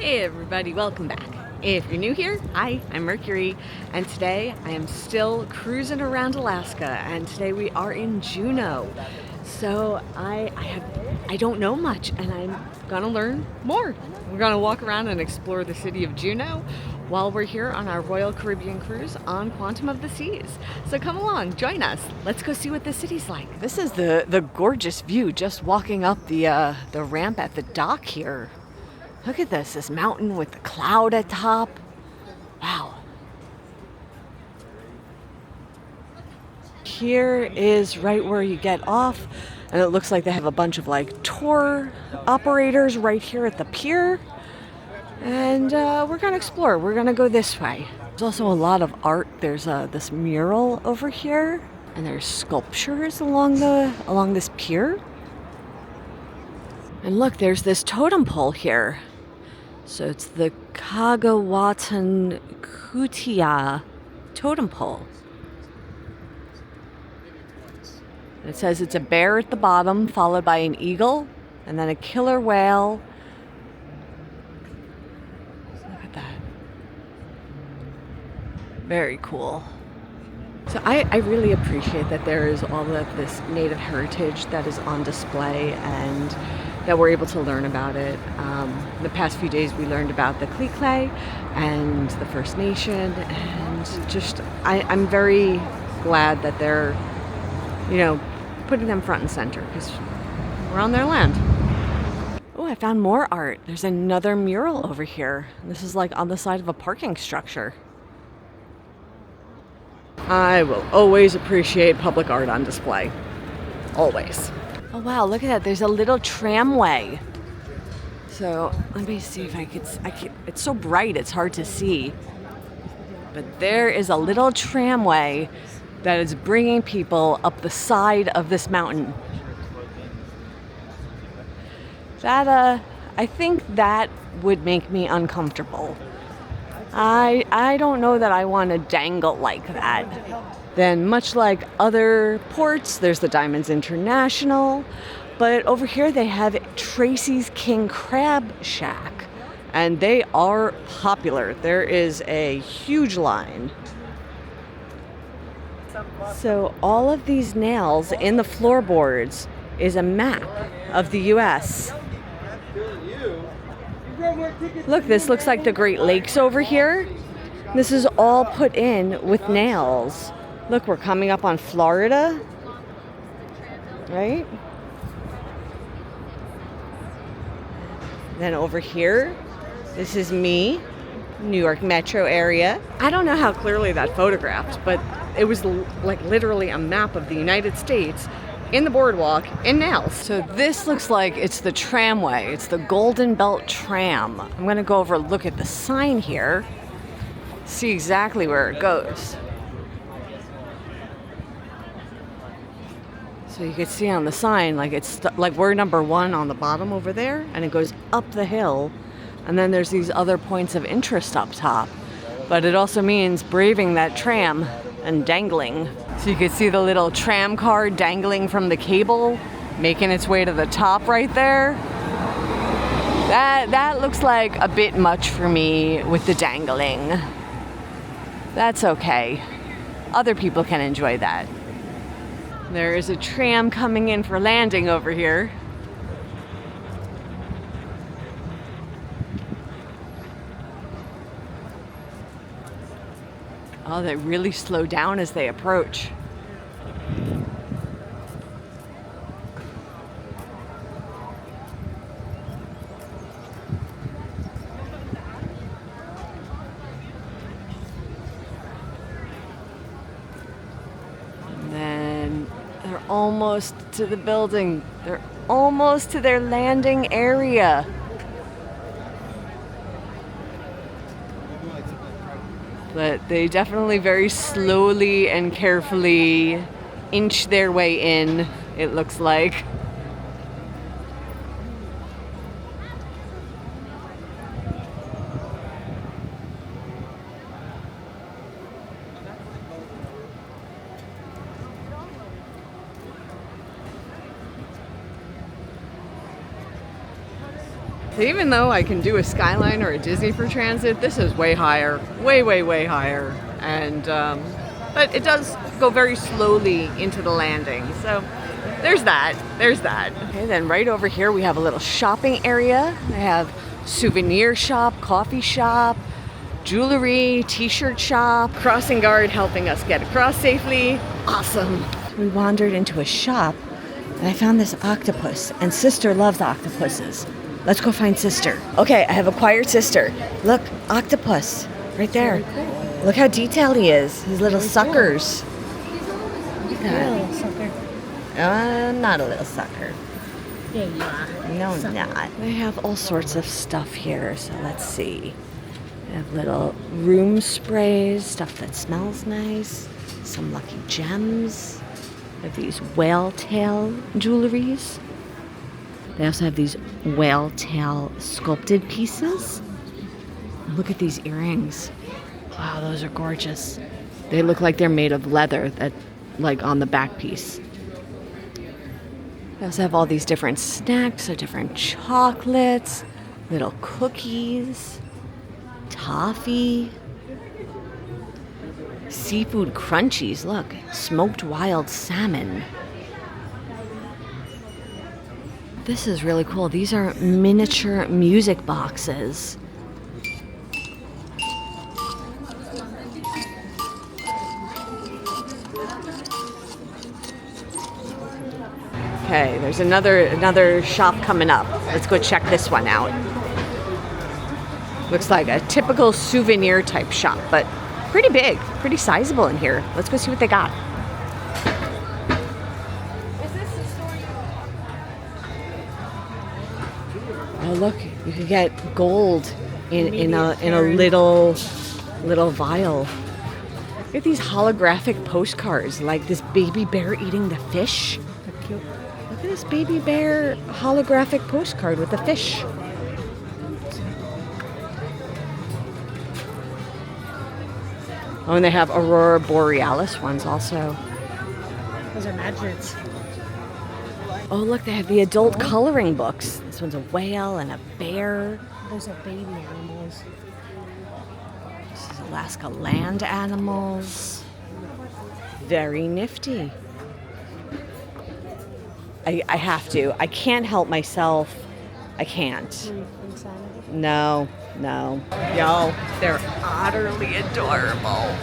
Hey everybody, welcome back. If you're new here, hi, I'm Mercury, and today I am still cruising around Alaska, and today we are in Juneau. So I don't know much, and I'm gonna learn more. We're gonna walk around and explore the city of Juneau while we're here on our Royal Caribbean cruise on Quantum of the Seas. So come along, join us. Let's go see what the city's like. This is the gorgeous view just walking up the ramp at the dock here. Look at this mountain with the cloud at top. Wow. Here is right where you get off, and it looks like they have a bunch of like tour operators right here at the pier. And we're gonna explore. We're gonna go this way. There's also a lot of art. There's this mural over here, and there's sculptures along this pier. And look, there's this totem pole here. So it's the Kagawatan Kutia totem pole. It says it's a bear at the bottom, followed by an eagle, and then a killer whale. Look at that. Very cool. So I really appreciate that there is all of this native heritage that is on display and that we're able to learn about it. The past few days we learned about the Klee and the First Nation, and just I'm very glad that they're, putting them front and center because we're on their land. Oh, I found more art. There's another mural over here. This is like on the side of a parking structure. I will always appreciate public art on display. Always. Oh wow, look at that. There's a little tramway. So let me see if I could, it's so bright it's hard to see. But there is a little tramway that is bringing people up the side of this mountain. That, I think that would make me uncomfortable. I don't know that I want to dangle like that. Then, much like other ports, there's the Diamonds International, but over here they have Tracy's King Crab Shack, and they are popular. There is a huge line. So all of these nails in the floorboards is a map of the U.S. Look, this looks like the Great Lakes over here. This is all put in with nails. Look, we're coming up on Florida, right? Then over here, this is me, New York metro area. I don't know how clearly that photographed, but it was like literally a map of the United States in the boardwalk in nails. So this looks like it's the tramway. It's the Golden Belt Tram. I'm going to go over and look at the sign here, see exactly where it goes. So you can see on the sign, like it's like we're number 1 on the bottom over there, and it goes up the hill, and then there's these other points of interest up top. But it also means braving that tram and dangling. So you can see the little tram car dangling from the cable, making its way to the top right there. That looks like a bit much for me with the dangling. That's okay. Other people can enjoy that. There is a tram coming in for landing over here. Oh, they really slow down as they approach. And then they're almost to the building. They're almost to their landing area. But they definitely very slowly and carefully inch their way in, it looks like. So even though I can do a Skyline or a Disney for transit, this is way higher, way higher. And, but it does go very slowly into the landing. So there's that. Okay, then right over here we have a little shopping area. They have souvenir shop, coffee shop, jewelry, t-shirt shop, crossing guard helping us get across safely. Awesome. We wandered into a shop and I found this octopus, and Sister loves octopuses. Let's go find Sister. Okay, I have acquired Sister. Look, octopus, right there. Look how detailed he is. His little suckers. Look at that. Little sucker. Not a little sucker. Yeah, you are. No, not. They have all sorts of stuff here, so let's see. They have little room sprays, stuff that smells nice, some lucky gems. They have these whale tail jewelries. They also have these whale tail sculpted pieces. Look at these earrings. Wow, those are gorgeous. They look like they're made of leather, that, like on the back piece. They also have all these different snacks, so different chocolates, little cookies, toffee, seafood crunchies. Look, smoked wild salmon. This is really cool. These are miniature music boxes. Okay, there's another shop coming up. Let's go check this one out. Looks like a typical souvenir type shop, but pretty big, pretty sizable in here. Let's go see what they got. Oh look, you can get gold in a little vial. Look at these holographic postcards, like this baby bear eating the fish. Cute. Look at this baby bear holographic postcard with the fish. Oh, and they have Aurora Borealis ones also. Those are magnets. Oh, look, they have the adult coloring books. This one's a whale and a bear. Those are baby animals. This is Alaska land animals. Very nifty. I have to. I can't help myself. I can't. No. Y'all, they're utterly adorable.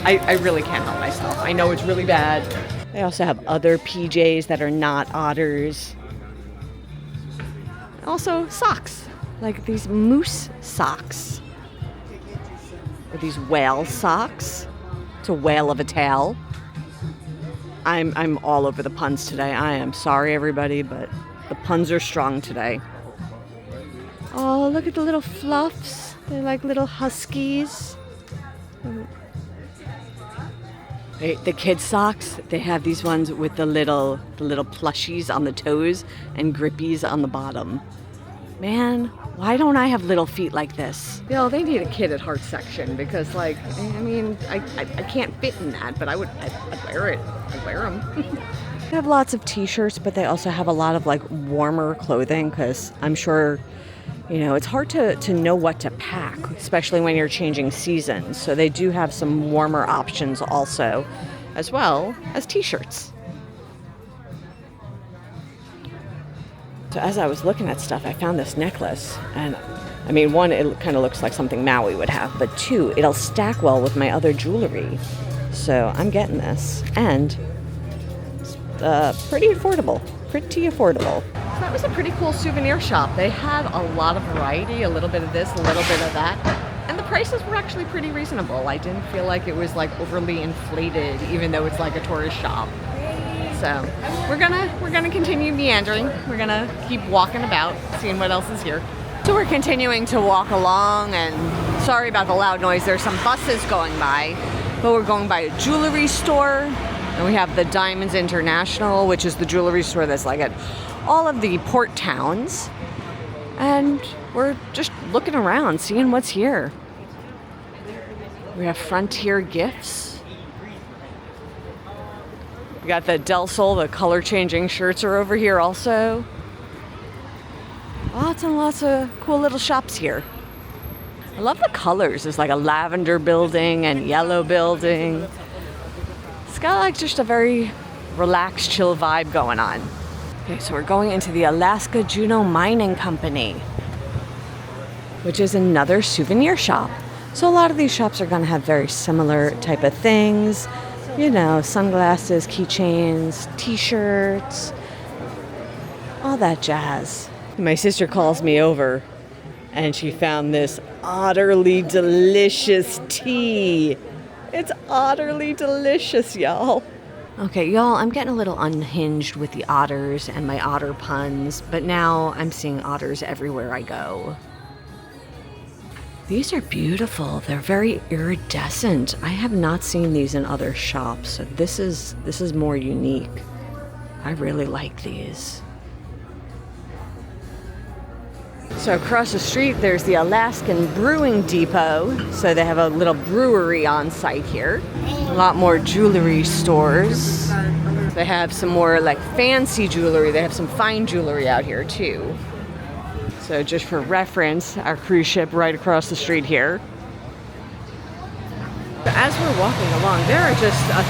I really can't help myself. I know it's really bad. They also have other PJs that are not otters. Also socks, like these moose socks. Or these whale socks. It's a whale of a tail. I'm all over the puns today. I am sorry, everybody, but the puns are strong today. Oh, look at the little fluffs. They're like little huskies. The kids' socks, they have these ones with the little plushies on the toes and grippies on the bottom. Man, why don't I have little feet like this? You know, they need a kid at heart section because, like, I mean, I can't fit in that, but I'd wear it. I'd wear them. They have lots of t-shirts, but they also have a lot of, like, warmer clothing because I'm sure, you know, it's hard to know what to pack, especially when you're changing seasons. So they do have some warmer options also, as well as t-shirts. So as I was looking at stuff, I found this necklace, and I mean, one, it kind of looks like something Maui would have, but two, it'll stack well with my other jewelry. So I'm getting this, and it's pretty affordable. So that was a pretty cool souvenir shop. They had a lot of variety, a little bit of this, a little bit of that, and the prices were actually pretty reasonable. I didn't feel like it was like overly inflated, even though it's like a tourist shop. So we're gonna continue meandering. We're gonna keep walking about, seeing what else is here. So we're continuing to walk along, and sorry about the loud noise. There's some buses going by, but we're going by a jewelry store, and we have the Diamonds International, which is the jewelry store that's like at all of the port towns, and we're just looking around, seeing what's here. We have Frontier Gifts. We got the Del Sol, the color changing shirts are over here also. Lots and lots of cool little shops here. I love the colors. There's like a lavender building and yellow building. It's got like just a very relaxed, chill vibe going on. Okay, so we're going into the Alaska Juneau Mining Company, which is another souvenir shop. So a lot of these shops are going to have very similar type of things. You know, sunglasses, keychains, t-shirts, all that jazz. My sister calls me over and she found this utterly delicious tea. It's utterly delicious, y'all. Okay, y'all, I'm getting a little unhinged with the otters and my otter puns, but now I'm seeing otters everywhere I go. These are beautiful. They're very iridescent. I have not seen these in other shops, so this is more unique. I really like these. So across the street, there's the Alaskan Brewing Depot. So they have a little brewery on site here. A lot more jewelry stores. They have some more like fancy jewelry. They have some fine jewelry out here too. So just for reference, our cruise ship right across the street here. As we're walking along, there are just a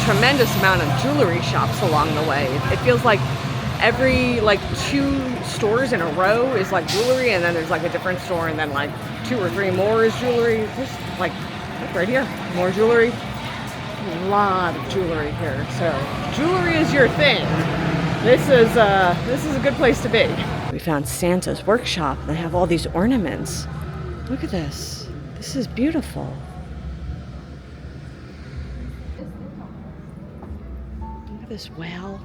tremendous amount of jewelry shops along the way. It feels like every like 2 stores in a row is like jewelry, and then there's like a different store, and then like 2 or 3 more is jewelry. Just like right here, more jewelry. A lot of jewelry here. So jewelry is your thing. This is a good place to be. We found Santa's workshop. They have all these ornaments. Look at this. This is beautiful. Look at this whale.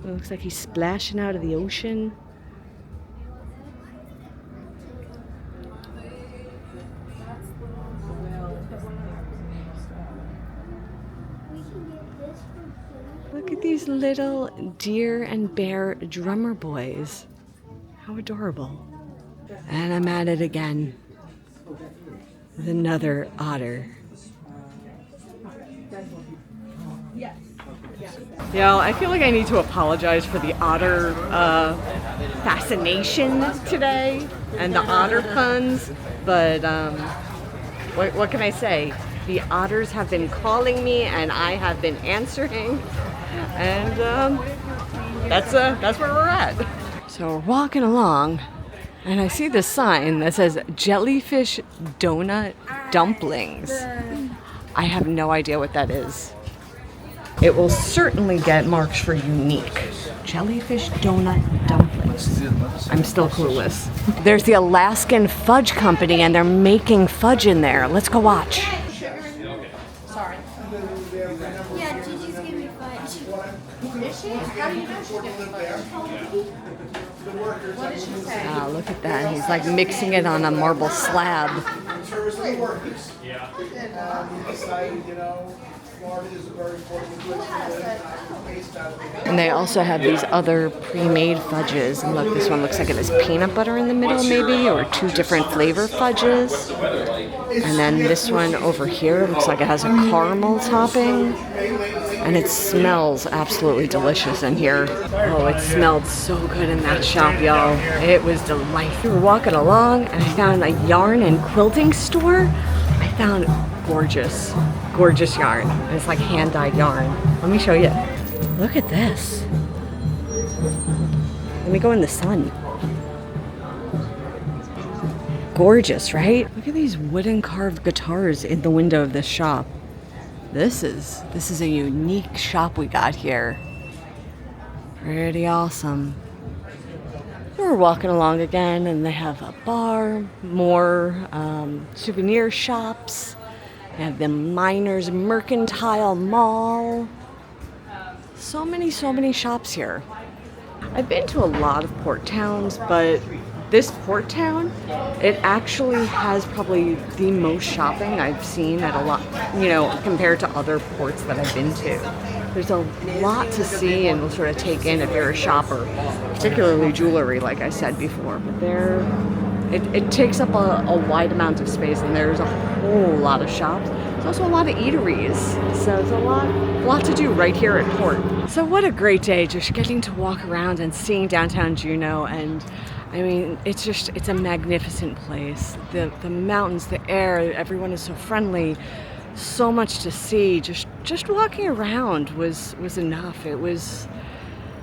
It looks like he's splashing out of the ocean. Look at these little deer and bear drummer boys. How adorable. And I'm at it again with another otter. Yeah, I feel like I need to apologize for the otter fascination today and the otter puns, but what can I say? The otters have been calling me and I have been answering, and that's where we're at. So we're walking along and I see this sign that says jellyfish donut dumplings. I have no idea what that is. It will certainly get marks for unique. Jellyfish donut dumplings. I'm still clueless. There's the Alaskan Fudge Company and they're making fudge in there. Let's go watch. Sorry. Yeah, Gigi's gave me fudge. Is she? How do you know she gave me fudge? What did she say? Ah, look at that. He's like mixing it on a marble slab. And they also have these other pre-made fudges. And look, this one looks like it has peanut butter in the middle maybe, or 2 different flavor fudges. And then this one over here looks like it has a caramel topping. And it smells absolutely delicious in here. Oh, it smelled so good in that shop, y'all. It was delightful. We were walking along and I found a yarn and quilting store. I found gorgeous yarn. It's like hand-dyed yarn. Let me show you. Look at this. Let me go in the sun. Gorgeous, right? Look at these wooden carved guitars in the window of this shop. This is a unique shop we got here. Pretty awesome. We're walking along again and they have a bar, more souvenir shops. They have the Miners Mercantile Mall. So many shops here. I've been to a lot of port towns, but this port town, it actually has probably the most shopping I've seen at a lot, compared to other ports that I've been to. There's a lot to see and sort of take in if you're a shopper, particularly jewelry, like I said before. But it takes up a wide amount of space, and there's a whole lot of shops. There's also a lot of eateries, so there's a lot to do right here at Port. So what a great day, just getting to walk around and seeing downtown Juneau. And I mean, it's a magnificent place. The mountains, the air, everyone is so friendly, so much to see. Just walking around was enough. It was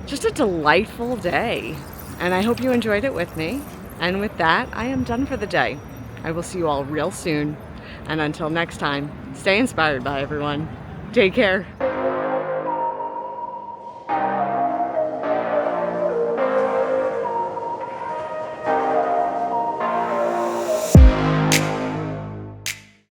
just a delightful day, and I hope you enjoyed it with me. And with that, I am done for the day. I will see you all real soon. And until next time, stay inspired by everyone. Take care.